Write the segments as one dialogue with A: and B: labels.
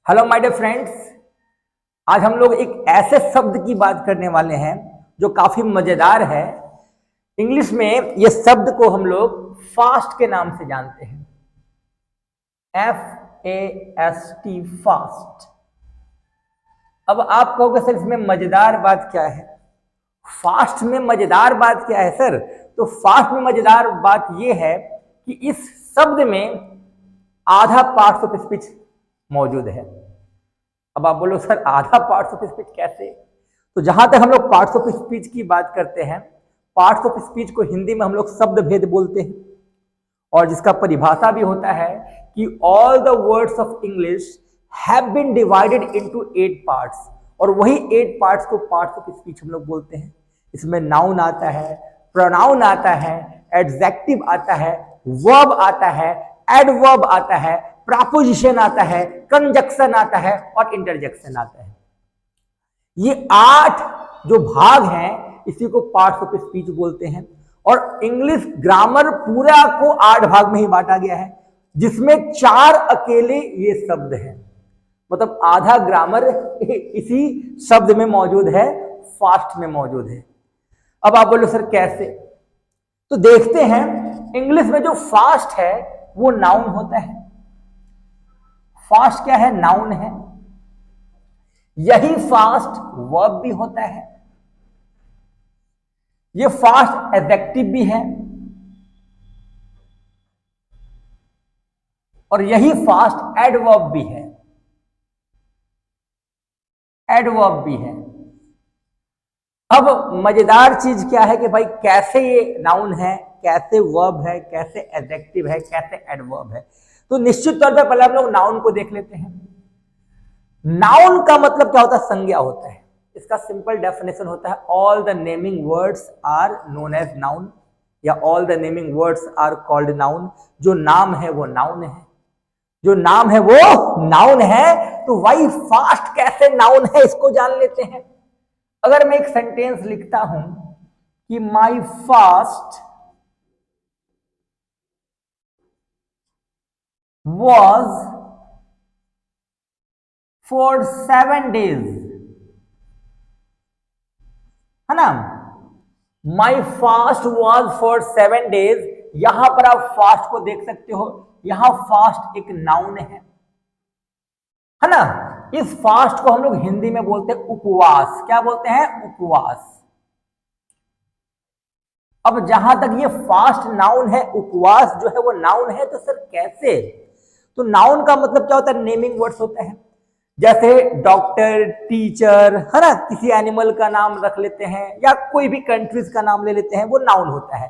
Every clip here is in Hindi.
A: Hello my dear friends. आज हम लोग एक ऐसे शब्द की बात करने वाले हैं जो काफी मजेदार है। इंग्लिश में ये शब्द को हम लोग फास्ट के नाम से जानते हैं। FAST, fast. अब आप कहोगे सर इसमें मजेदार बात क्या है? फास्ट में मजेदार बात क्या है सर? तो फास्ट में मजेदार बात यह है कि इस शब्द में आधा पार्ट्स ऑफ स्पीच मौजूद है। अब आप बोलो सर आधा पार्ट्स ऑफ स्पीच कैसे? तो जहां तक हम लोग पार्ट्स ऑफ स्पीच की बात करते हैं, पार्ट्स ऑफ स्पीच को हिंदी में हम लोग शब्द भेद बोलते हैं और जिसका परिभाषा भी होता है कि all the words of English have been divided into 8 parts, और वही 8 पार्ट्स को पार्ट्स ऑफ स्पीच हम लोग बोलते हैं। इसमें नाउन आता है, प्रोनाउन आता है, एडजेक्टिव आता है, वर्ब आता है, एडवर्ब आता है, प्रपोजिशन आता है, कंजक्शन आता है और इंटरजेक्शन आता है। ये 8 जो भाग हैं इसी को पार्ट्स ऑफ स्पीच बोलते हैं। और इंग्लिश ग्रामर पूरा को 8 भाग में ही बांटा गया है, जिसमें 4 अकेले ये शब्द हैं। मतलब आधा ग्रामर इसी शब्द में मौजूद है, फास्ट में मौजूद है। अब आप बोलो सर कैसे? तो देखते हैं। इंग्लिश में जो फास्ट है वो नाउन होता है। फास्ट क्या है? नाउन है। यही फास्ट वर्ब भी होता है। ये फास्ट एडजेक्टिव भी है और यही फास्ट एडवर्ब भी है। एडवर्ब भी है। अब मजेदार चीज क्या है कि भाई कैसे ये नाउन है, कैसे वर्ब है, कैसे एडजेक्टिव है, कैसे एडवर्ब है। तो निश्चित तौर पर पहले हम लोग नाउन को देख लेते हैं। नाउन का मतलब क्या होता है? संज्ञा होता है। इसका सिंपल डेफिनेशन होता है all the naming words are known as noun, या all the naming words are called noun. जो नाम है वो नाउन है, जो नाम है वो नाउन है। तो भाई फास्ट कैसे नाउन है इसको जान लेते हैं। अगर मैं एक सेंटेंस लिखता हूं कि माई फास्ट was for 7 days, है ना? माई फास्ट वॉज फॉर 7 डेज। यहां पर आप फास्ट को देख सकते हो, यहां फास्ट एक नाउन है ना? इस फास्ट को हम लोग हिंदी में बोलते हैं उपवास। क्या बोलते हैं? उपवास। अब जहां तक ये फास्ट नाउन है, उपवास जो है वो नाउन है, तो सर कैसे? तो नाउन का मतलब क्या होता है? नेमिंग वर्ड्स होते हैं। जैसे डॉक्टर, टीचर, है ना? किसी एनिमल का नाम रख लेते हैं या कोई भी कंट्रीज का नाम ले लेते हैं, वो नाउन होता है।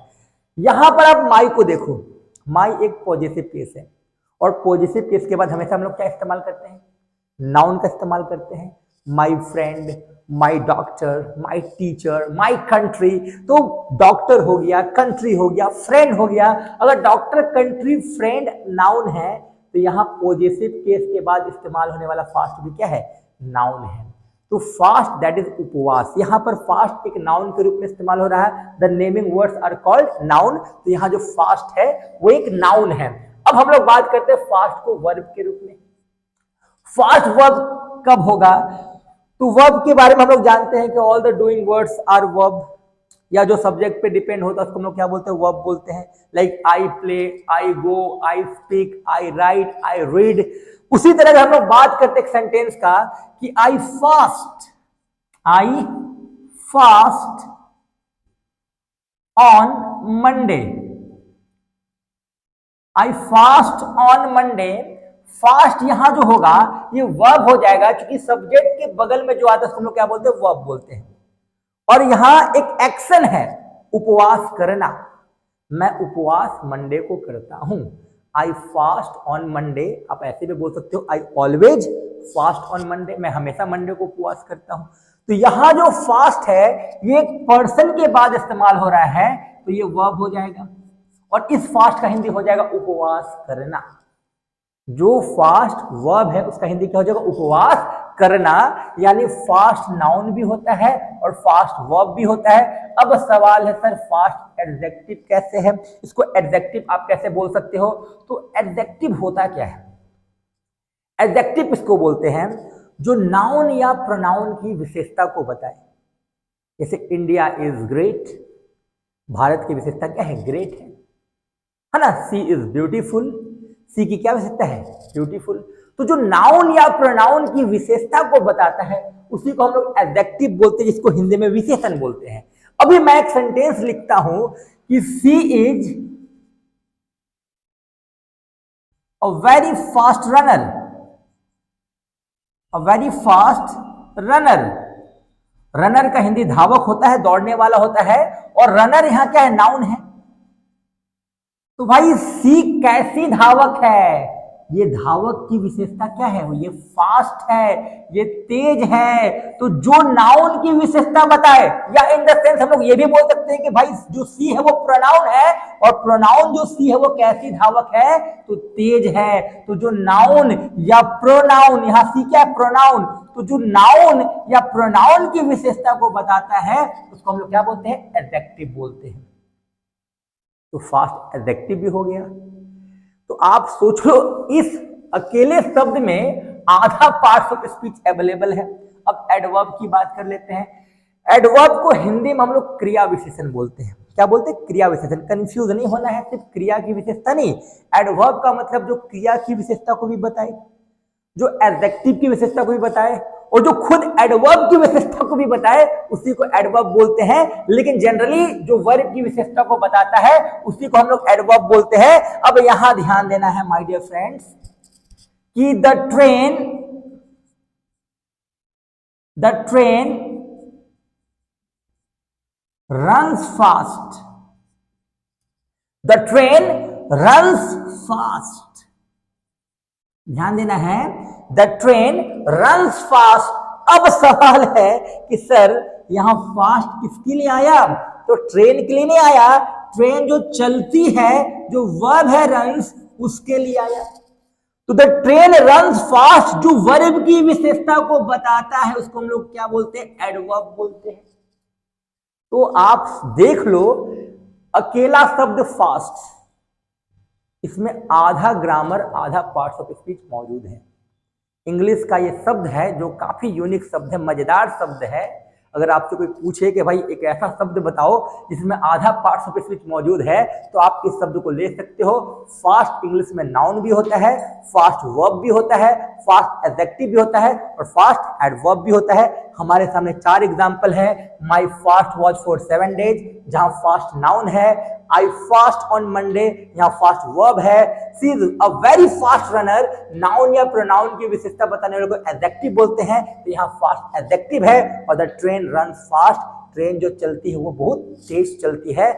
A: यहां पर आप माई को देखो। माई एक पॉजिटिव केस है और पॉजिटिव केस के बाद हमेशा हम लोग क्या इस्तेमाल करते हैं? नाउन का इस्तेमाल करते हैं। My friend, my doctor, my teacher, my country. तो डॉक्टर हो गया, कंट्री हो गया, फ्रेंड हो गया। अगर डॉक्टर, कंट्री, फ्रेंड नाउन है तो यहां पॉजिटिव केस के बाद इस्तेमाल होने वाला फास्ट भी क्या है? नाउन है। तो फास्ट दैट इज उपवास। यहां पर फास्ट एक नाउन के रूप में इस्तेमाल हो रहा है। The naming words are called noun. तो यहां जो फास्ट है वो एक नाउन है। अब हम लोग बात करते हैं फास्ट को वर्ब के रूप में। फास्ट वर्ब कब होगा? तो वर्ब के बारे में हम लोग जानते हैं कि all the doing words are verb, या जो सब्जेक्ट पे डिपेंड होता है उसको हम लोग क्या बोलते हैं? वर्ब बोलते हैं। Like I play, I go, I speak, I right, I read. उसी तरह हम लोग बात करते हैं सेंटेंस का कि आई fast on Monday. I fast on Monday. Fast यहां जो होगा ये वर्ब हो जाएगा, क्योंकि सब्जेक्ट के बगल में जो आता है उसको हम लोग क्या बोलते हैं? वर्ब बोलते हैं। और यहां एक एक्शन है, उपवास करना। मैं उपवास मंडे को करता हूं। आई फास्ट ऑन मंडे। आप ऐसे भी बोल सकते हो I always fast on Monday. मैं हमेशा मंडे को उपवास करता हूं। तो यहां जो फास्ट है ये एक पर्सन के बाद इस्तेमाल हो रहा है, तो ये वर्ब हो जाएगा। और इस फास्ट का हिंदी हो जाएगा उपवास करना। जो फास्ट वर्ब है उसका हिंदी क्या हो जाएगा? उपवास करना। यानी फास्ट नाउन भी होता है और फास्ट वर्ब भी होता है। अब सवाल है सर फास्ट एडजेक्टिव कैसे है? इसको एडजेक्टिव आप कैसे बोल सकते हो? तो एडजेक्टिव होता क्या है? एडजेक्टिव किसको बोलते हैं? जो नाउन या प्रोनाउन की विशेषता को बताए। जैसे इंडिया इज ग्रेट, भारत की विशेषता क्या है? ग्रेट है ना। सी इज ब्यूटीफुल, सी की क्या विशेषता है? ब्यूटीफुल। तो जो नाउन या प्रोनाउन की विशेषता को बताता है उसी को हम लोग एडजेक्टिव बोलते हैं, जिसको हिंदी में विशेषण बोलते हैं। अभी मैं एक सेंटेंस लिखता हूं कि she is a very fast runner, a very fast runner. Runner का हिंदी धावक होता है, दौड़ने वाला होता है, और रनर यहां क्या है? नाउन है। तो भाई सी कैसी धावक है? ये धावक की विशेषता क्या है? ये फास्ट है, ये तेज है। तो जो नाउन की विशेषता बताए, या इन द सेंस हम लोग ये भी बोल सकते हैं कि भाई जो सी है वो प्रोनाउन है, और प्रोनाउन जो सी है वो कैसी धावक है? तो तेज है। तो जो नाउन या प्रोनाउन, यहां सी क्या है? प्रोनाउन। तो जो नाउन या प्रोनाउन की विशेषता को बताता है उसको हम लोग क्या बोलते हैं? एडजेक्टिव बोलते हैं। तो फास्ट एडजेक्टिव भी हो गया। तो आप सोच लो, इस अकेले शब्द में आधा पार्ट्स ऑफ स्पीच अवेलेबल है। अब एडवर्ब की बात कर लेते हैं। एडवर्ब को हिंदी में हम लोग क्रिया विशेषण बोलते हैं। क्या बोलते हैं? क्रिया विशेषण। कंफ्यूज नहीं होना है, सिर्फ क्रिया की विशेषता नहीं, एडवर्ब का मतलब जो क्रिया की विशेषता को भी बताए, जो एडजेक्टिव की विशेषता को भी बताए, और जो खुद एडवर्ब की विशेषता को भी बताए उसी को एडवर्ब बोलते हैं। लेकिन जनरली जो वर्ब की विशेषता को बताता है उसी को हम लोग एडवर्ब बोलते हैं। अब यहां ध्यान देना है माय डियर फ्रेंड्स कि the train runs fast, the train runs fast. ध्यान देना है, द ट्रेन रन्स फास्ट। अब सवाल है कि सर यहां फास्ट किसके लिए आया? तो ट्रेन के लिए नहीं आया, ट्रेन जो चलती है, जो वर्ब है रन्स, उसके लिए आया। तो द ट्रेन रन्स फास्ट जो वर्ब की विशेषता को बताता है उसको हम लोग क्या बोलते हैं? एडवर्ब बोलते हैं। तो आप देख लो, अकेला शब्द फास्ट, इसमें आधा ग्रामर, आधा पार्ट्स ऑफ स्पीच मौजूद है। इंग्लिश का ये शब्द है जो काफी यूनिक शब्द है, मजेदार शब्द है। अगर आपसे कोई पूछे कि भाई एक ऐसा शब्द बताओ जिसमें आधा पार्ट्स ऑफ स्पीच मौजूद है, तो आप इस शब्द को ले सकते हो। फास्ट इंग्लिश में नाउन भी होता है, फास्ट वर्ब भी होता है, फास्ट एडजेक्टिव भी होता है, और फास्ट एडवर्ब भी होता है। हमारे सामने 4 एग्जाम्पल है। My fast was for 7 days, जहां फास्ट नाउन है। आई फास्ट ऑन मंडे, यहाँ फास्ट वर्ब है। She is a very fast runner, noun या प्रोनाउन की विशेषता बताने वाले को एडजेक्टिव बोलते हैं, तो यहाँ फास्ट एडजेक्टिव है। और the train run fast, train जो चलती है वो बहुत तेज चलती है।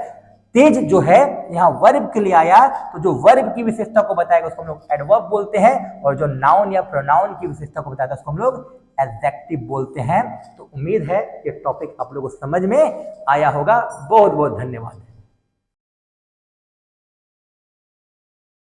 A: तेज जो है यहाँ वर्ब के लिए आया, तो जो वर्ब की विशेषता को बताएगा उसको हम लोग एडवर्ब बोलते हैं, और जो नाउन या प्रोनाउन की विशेषता को बताता है उसको हम लोग एडजेक्टिव बोलते हैं। तो उम्मीद है ये टॉपिक आप लोगों को समझ में आया होगा। बहुत बहुत धन्यवाद।